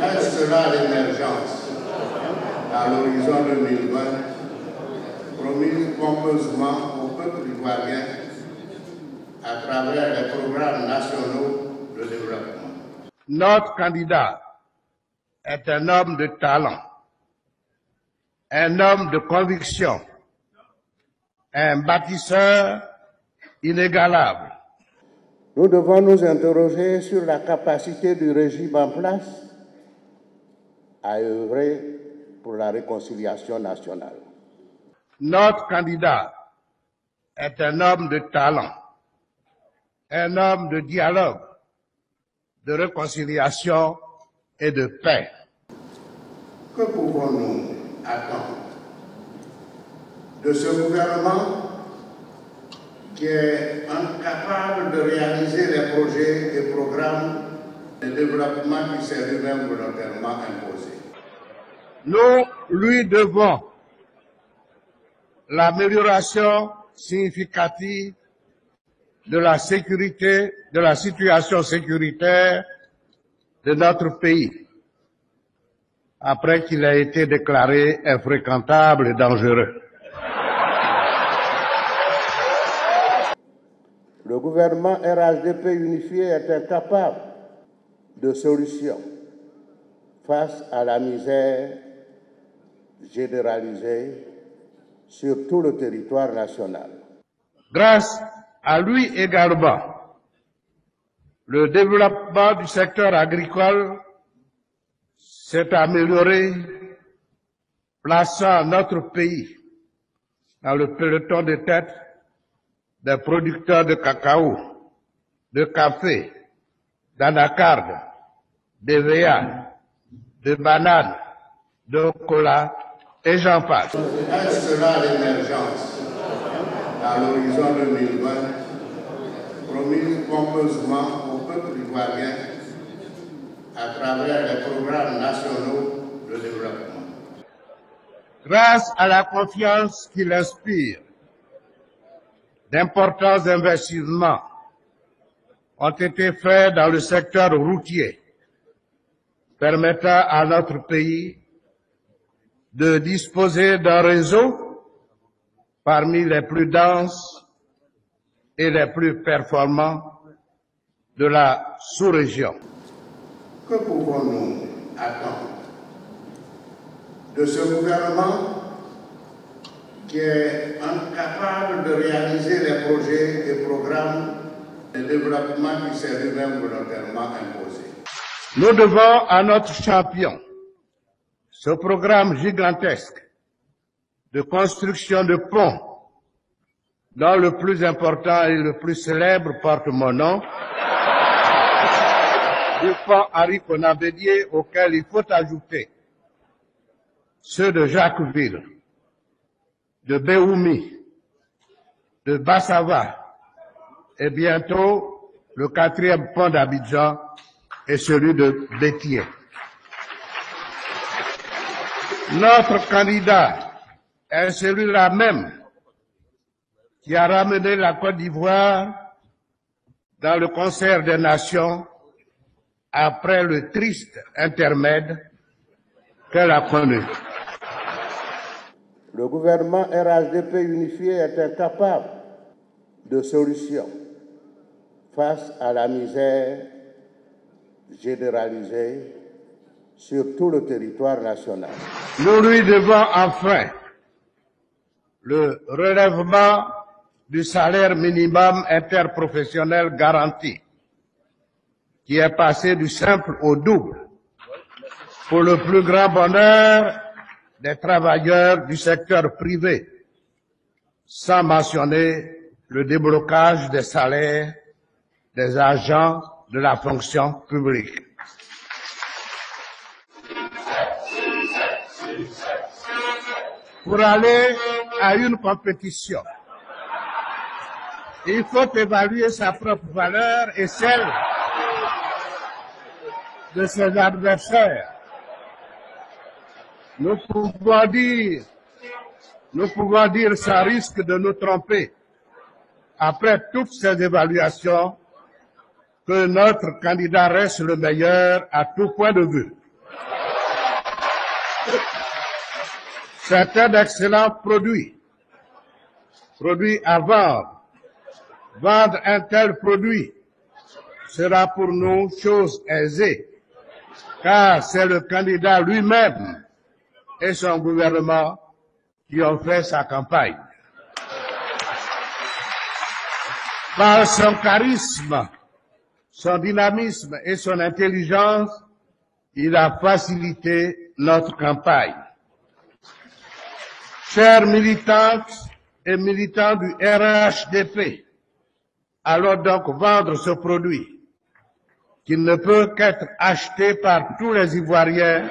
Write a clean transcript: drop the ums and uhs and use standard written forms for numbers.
Elle sera l'émergence à l'horizon 2020, promise pompeusement au peuple ivoirien à travers les programmes nationaux de développement. Notre candidat est un homme de talent, un homme de conviction, un bâtisseur inégalable. Nous devons nous interroger sur la capacité du régime en place à œuvrer pour la réconciliation nationale. Notre candidat est un homme de talent, un homme de dialogue, de réconciliation et de paix. Que pouvons-nous attendre de ce gouvernement qui est incapable de réaliser les projets et programmes de développement qui s'est lui-même volontairement imposé? Nous lui devons l'amélioration significative de la sécurité, de la situation sécuritaire de notre pays, après qu'il ait été déclaré infréquentable et dangereux. Le gouvernement RHDP unifié est incapable de solution face à la misère généralisée sur tout le territoire national. Grâce à lui également, le développement du secteur agricole s'est amélioré, plaçant notre pays dans le peloton de tête des producteurs de cacao, de café, d'anacarde, d'EVA, de bananes, de cola et j'en passe. Elle sera l'émergence à l'horizon 2020, promise pompeusement au peuple ivoirien à travers les programmes nationaux de développement. Grâce à la confiance qu'il inspire, d'importants investissements ont été faits dans le secteur routier, permettant à notre pays de disposer d'un réseau parmi les plus denses et les plus performants de la sous-région. Que pouvons-nous attendre de ce gouvernement qui est incapable de réaliser les projets et programmes de développement qui s'est lui-même volontairement imposé? Nous devons à notre champion ce programme gigantesque de construction de ponts, dont le plus important et le plus célèbre porte mon nom, du pont Henri Konan-Bédié, auquel il faut ajouter ceux de Jacquesville, de Béoumi, de Bassava, et bientôt le 4e pont d'Abidjan et celui de Bétier. Notre candidat est celui-là même qui a ramené la Côte d'Ivoire dans le concert des nations après le triste intermède qu'elle a connu. Le gouvernement RHDP unifié est incapable de solution face à la misère généralisée sur tout le territoire national. Nous lui devons enfin le relèvement du salaire minimum interprofessionnel garanti, qui est passé du simple au double, pour le plus grand bonheur des travailleurs du secteur privé, sans mentionner le déblocage des salaires des agents de la fonction publique. Pour aller à une compétition, il faut évaluer sa propre valeur et celle de ses adversaires. Nous pouvons dire sans risque de nous tromper, après toutes ces évaluations, que notre candidat reste le meilleur à tout point de vue. C'est un excellent produit à vendre. Vendre un tel produit sera pour nous chose aisée, car c'est le candidat lui-même et son gouvernement qui ont fait sa campagne. Par son charisme, son dynamisme et son intelligence, il a facilité notre campagne. Chères militantes et militants du RHDP, allons donc vendre ce produit qui ne peut qu'être acheté par tous les Ivoiriens